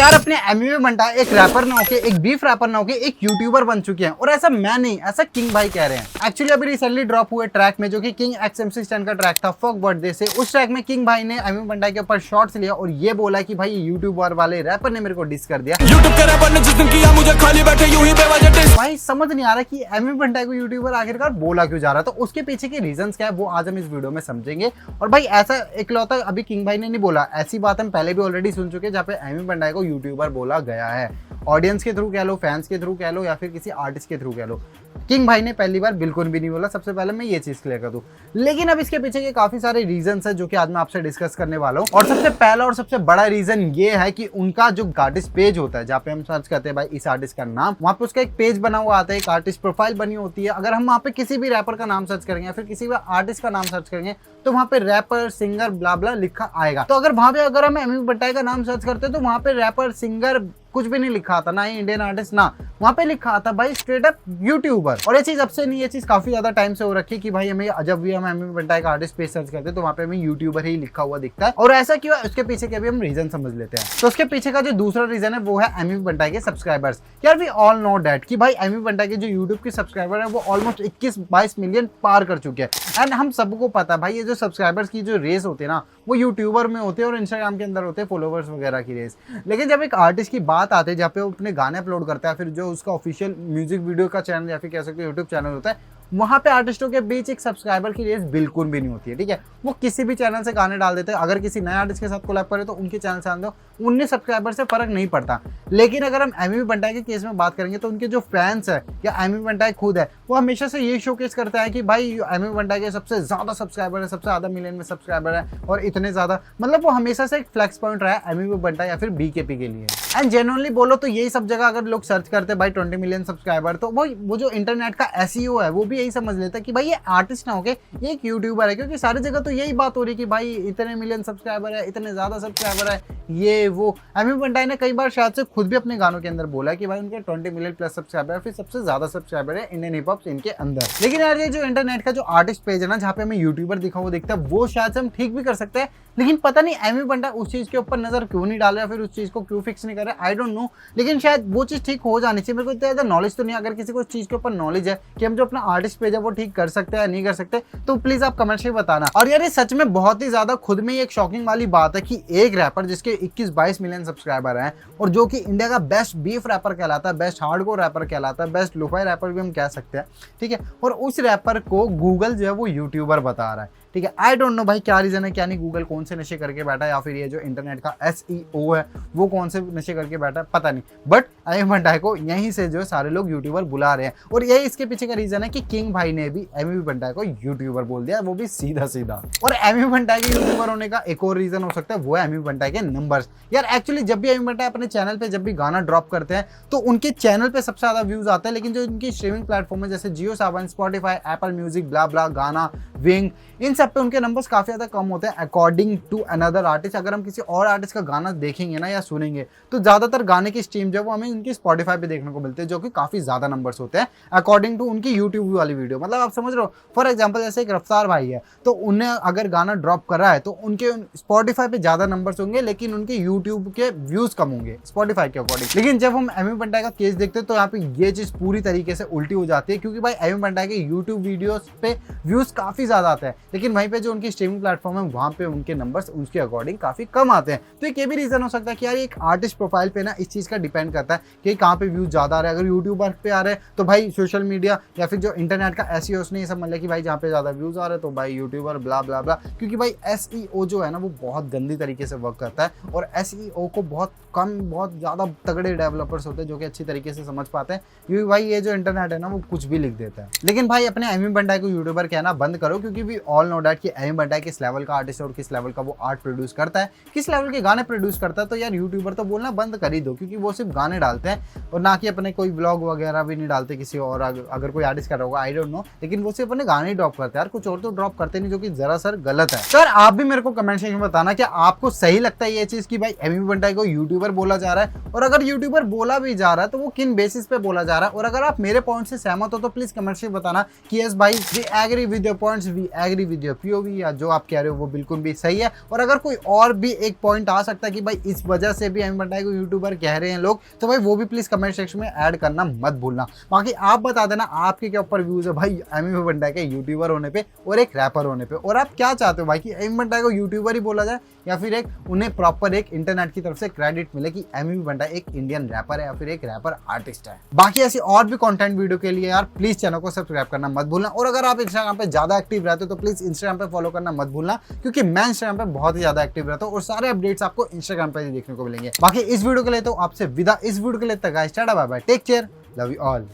यार अपने एमवी बंटा एक रैपर ना होके, एक बीफ रैपर ना होके एक यूट्यूबर बन चुके हैं। और ऐसा मैं नहीं, ऐसा किंग भाई कह रहे हैं। एक्चुअली अभी रिसेंटली ड्रॉप हुए ट्रैक में, जो कि किंग XMC स्टैन का ट्रैक था फक बर्थडे से, उस ट्रैक में किंग भाई ने एमवी बंटा के ऊपर शॉट्स लिया और ये बोला कि भाई यूट्यूबर वाले रैपर ने मेरे को डिस कर दिया। यूट्यूब के रैपर ने जिस दिन किया मुझे खाली बैठे यूं ही बेवजह डिस। भाई समझ नहीं आ रहा कि एमवी बंटा को यूट्यूबर आखिरकार बोला क्यों जा रहा, तो उसके पीछे के रीजंस क्या है वो आज हम इस वीडियो में समझेंगे। और भाई ऐसा इकलौता अभी किंग भाई ने नहीं बोला, ऐसी बात हम पहले भी ऑलरेडी सुन चुके हैं जहाँ पे एमवी बंटा को यूट्यूबर बोला गया है। ऑडियंस के थ्रू कह लो, फैंस के थ्रू कह लो, या फिर किसी आर्टिस्ट के थ्रू कह लो। किंग भाई ने पहली बार बिल्कुल भी नहीं बोला। सबसे पहले मैं ये चीज क्लियर कर दूं, लेकिन अब इसके पीछे के काफी सारे रीजंस है जो कि आज मैं आपसे डिस्कस करने वाला हूं। और सबसे पहला और सबसे बड़ा रीजन ये है कि उनका जो आर्टिस्ट पेज होता है, जहाँ पे हम सर्च करते हैं भाई इस आर्टिस्ट का नाम, वहां पे उसका एक पेज बना हुआ आता है, एक आर्टिस्ट प्रोफाइल बनी होती है। अगर हम वहां पे किसी भी रैपर का नाम सर्च करेंगे या फिर किसी भी आर्टिस्ट का नाम सर्च करेंगे तो वहां पे रैपर, सिंगर, ब्ला ब्ला लिखा आएगा। तो अगर वहां पे अगर हम एमवी बंटा का नाम सर्च करते हैं तो वहां पे रैपर, सिंगर कुछ भी नहीं लिखा था, ना ही इंडियन आर्टिस्ट, ना वहां पे लिखा था भाई स्ट्रेट अप यूट्यूबर। और ये चीज अब से नहीं, ये चीज काफी ज्यादा टाइम से हो रखी है कि भाई हमें जब भी हम एमवी बंटा का आर्टिस्ट पेज सर्च करते हैं तो वहां पे हमें यूट्यूबर ही लिखा हुआ दिखता है। और ऐसा क्यों है उसके पीछे के भी हम रीजन समझ लेते हैं। तो उसके पीछे का जो दूसरा रीजन है वो है एमवी बंटा के सब्सक्राइबर्स। यार वी ऑल नो दैट कि भाई एमवी बंटा के जो यूट्यूब के सब्सक्राइबर है वो ऑलमोस्ट 21-22 मिलियन पार कर चुके हैं। एंड हम सबको पता है भाई ये जो सब्सक्राइबर्स की जो रेस होती है ना वो यूट्यूबर में होते हैं और इंस्टाग्राम के अंदर होते हैं फॉलोवर्स वगैरह की रेस। लेकिन जब एक आर्टिस्ट की बात आती है जहाँ पे वो अपने गाने अपलोड करता है, फिर जो उसका ऑफिशियल म्यूजिक वीडियो का चैनल या फिर कह सकते हो यूट्यूब चैनल होता है, वहां पे आर्टिस्टों के बीच एक सब्सक्राइबर की रेस बिल्कुल भी नहीं होती है। ठीक है, वो किसी भी चैनल से गाने डाल देते हैं। अगर किसी नए आर्टिस्ट के साथ कोलैब करे तो उनके चैनल से आने दो, उनने सब्सक्राइबर से फर्क नहीं पड़ता। लेकिन अगर हम एमवी बंटा के केस में बात करेंगे तो उनके जो फैंस है या एमवी बंटा खुद है वो हमेशा से ये शोकेस करता है कि भाई एमवी बंटा के सबसे ज्यादा सब्सक्राइबर है, सबसे ज्यादा मिलियन में सब्सक्राइबर है और इतने ज्यादा, मतलब वो हमेशा से एक फ्लैक्स पॉइंट रहा है एमवी बंटा या फिर बीकेपी के लिए। एंड जेन्युइनली बोलो तो यही सब जगह अगर लोग सर्च करते हैं भाई 20 मिलियन सब्सक्राइबर, तो वो जो इंटरनेट का SEO है वो भी यही समझ लेता है कि भाई ये आर्टिस्ट ना होके ये एक यूट्यूबर है। क्योंकि सारी जगह तो यही बात हो रही है कि भाई इतने मिलियन सब्सक्राइबर है, इतने ज्यादा सब्सक्राइबर है, ये वो। एमवी बंटा ने कई बार शायद से खुद भी अपने गानों के अंदर बोला है कि भाई उनके 20 मिलियन प्लस सब्सक्राइबर है, फिर सबसे ज्यादा सब्सक्राइबर है इंडियन हिप हॉप इनके अंदर। लेकिन यार ये जो इंटरनेट का जो आर्टिस्ट पेज है ना जहाँ पे हमें यूट्यूबर दिखा हुआ दिखता है वो शायद से हम ठीक भी कर सकते हैं, लेकिन पता नहीं एमवी बंटा उस चीज के ऊपर नजर क्यों नहीं डाल रहा, फिर उस चीज को क्यों फिक्स नहीं कर रहा, आई डोंट नो। लेकिन शायद वो चीज ठीक हो जानी चाहिए। मेरे को इतना ज्यादा नॉलेज तो नहीं है। अगर किसी को इस चीज के ऊपर नॉलेज है कि हम जो अपना आर्टिस्ट पेज है वो ठीक कर सकते हैं नहीं कर सकते, तो प्लीज आप कमेंट में बताना। और यार ये सच में बहुत ही ज्यादा खुद में एक शॉकिंग वाली बात है कि एक रैपर जिसके 21-22 मिलियन सब्सक्राइबर हैं और जो कि इंडिया का बेस्ट बीफ रैपर कहलाता है, बेस्ट हार्डकोर रैपर कहलाता है, बेस्ट लोफाई रैपर भी हम कह सकते हैं, ठीक है, और उस रैपर को गूगल जो है वो यूट्यूबर बता रहा है। ठीक है, आई डोंट नो भाई क्या रीजन है क्या नहीं, गूगल कौन से नशे करके बैठा है या फिर ये जो इंटरनेट का SEO है वो कौन से नशे करके बैठा है पता नहीं, बट एमवी बंटा को यहीं से जो सारे लोग यूट्यूबर बुला रहे हैं। और यही इसके पीछे का रीजन है कि किंग भाई ने भी एमवी बंटा को यूट्यूबर बोल दिया, वो भी सीधा सीधा। और एमवी बंटा के यूट्यूबर होने का एक और रीजन हो सकता है, वो है एमवी बंटा के नंबर्स। यार एक्चुअली जब भी एमवी बंटा अपने चैनल पे जब भी गाना ड्रॉप करते हैं तो उनके चैनल पे सबसे ज्यादा व्यूज आते हैं, लेकिन जो इनकी स्ट्रीमिंग प्लेटफॉर्म है जैसे जियो सावन, स्पॉटिफाई, एप्पल म्यूजिक, ब्ला ब्ला, गाना, विंग, इन सब पे उनके नंबर्स काफी ज्यादा कम होते हैं अकॉर्डिंग टू अनदर आर्टिस्ट। अगर हम किसी और आर्टिस्ट का गाना देखेंगे ना या सुनेंगे तो ज्यादातर गाने की स्ट्रीम जो है वो हमें उनकी स्पॉटिफाई पे देखने को मिलते हैं, जो कि काफी ज्यादा नंबर्स होते हैं अकॉर्डिंग टू उनकी यूट्यूब वाली वीडियो। मतलब आप समझ रहे हो, फॉर एग्जाम्पल जैसे एक रफ्तार भाई है तो उन्हें अगर गाना ड्रॉप कर रहा है तो उनके स्पॉटिफाई पे ज्यादा नंबर्स होंगे लेकिन उनके यूट्यूब के व्यूज कम होंगे स्पॉटिफाई के अकॉर्डिंग। लेकिन जब हम एमवी बंटा का केस देखते हैं तो यहाँ पे ये चीज पूरी तरीके से उल्टी हो जाती है, क्योंकि भाई एमवी बंटा के यूट्यूब वीडियोस पे व्यूज काफी ज्यादा आते हैं लेकिन वहीं पे जो उनकी स्ट्रीमिंग प्लेटफॉर्म है वहां पे उनके नंबर्स उसके अकॉर्डिंग काफी कम आते हैं। तो एक ये भी रीजन हो सकता है कि यार एक आर्टिस्ट प्रोफाइल पे ना इस चीज का डिपेंड करता है कि कहाँ पे व्यूज ज्यादा आ रहे हैं। अगर यूट्यूबर पे आ रहे हैं तो भाई सोशल मीडिया या फिर जो इंटरनेट का SEO उसने ये सब मान लिया कि भाई जहाँ पे ज्यादा व्यूज आ रहे हैं तो भाई यूट्यूबर, ब्ला ब्ला ब्ला। क्योंकि भाई SEO जो है ना वो बहुत गंदी तरीके से वर्क करता है और SEO को बहुत ज्यादा तगड़े डेवलपर्स होते हैं जो कि अच्छी तरीके से समझ पाते हैं, क्योंकि भाई ये जो इंटरनेट है ना वो कुछ भी लिख देता है। लेकिन भाई अपने एमवी बंटा को यूट्यूबर कहना बंद करो, क्योंकि वी ऑल नो दैट कि एमवी बंटा किस लेवल का आर्टिस्ट है और किस लेवल का वो आर्ट प्रोड्यूस करता है, किस लेवल के गाने प्रोड्यूस करता है। तो यार यूट्यूबर तो बोलना बंद कर ही दो, क्योंकि वो सिर्फ गाने डालते हैं और ना कि अपने कोई ब्लॉग वगैरह भी नहीं डालते किसी और। अगर कोई आर्टिस्ट कर रहा होगा आई डोंट नो, लेकिन वो सिर्फ अपने गाने ड्रॉप करते हैं यार, कुछ और तो ड्रॉप करते नहीं, जो कि जरा सर गलत है। सर आप भी मेरे को कमेंट सेक्शन में बताना कि आपको सही लगता है ये चीज कि भाई एमवी बंटा को यूट्यूबर बोला जा रहा है, और अगर यूट्यूबर बोला भी जा रहा है तो वो किन बेसिस पे बोला जा रहा है। और अगर आप मेरे पॉइंट से सहमत हो तो प्लीज कमेंट में बताना कि यस भाई we agree with your points, we agree with your POV या जो आप कह रहे हो वो बिल्कुल भी सही है। और अगर कोई और भी एक पॉइंट आ सकता है कि भाई इस वजह से भी एमी बंटाई को यूट्यूबर कह रहे हैं लोग, तो भाई वो भी प्लीज कमेंट सेक्शन में ऐड करना मत भूलना। बाकी आप बता देना आपके क्या ऊपर व्यूज है भाई एमी बंटाई के यूट्यूबर होने पे और एक रैपर होने पे, और आप क्या चाहते हो भाई कि एमी बंटाई को यूट्यूबर ही बोला जाए या फिर एक उन्हें प्रॉपर एक इंटरनेट की तरफ से क्रेडिट मिले कि एमी बंटाई एक इंडियन रैपर है या फिर एक रैपर आर्टिस्ट है। बाकी ऐसी और भी कंटेंट वीडियो के लिए यार प्लीज चैनल को सब्सक्राइब करना मत भूलना। और अगर आप इंस्टाग्राम पे ज्यादा एक्टिव रहते हो तो प्लीज इंस्टाग्राम पे फॉलो करना मत भूलना, क्योंकि मैं इंस्टाग्राम पे बहुत ही ज्यादा एक्टिव रहता हूँ और सारे अपडेट्स आपको इंस्टाग्राम पे ही देखने को मिलेंगे। बाकी इस वीडियो के लिए तो आपसे विदा, इस वीडियो के लिए तक guys tata bye bye, take care, love you all.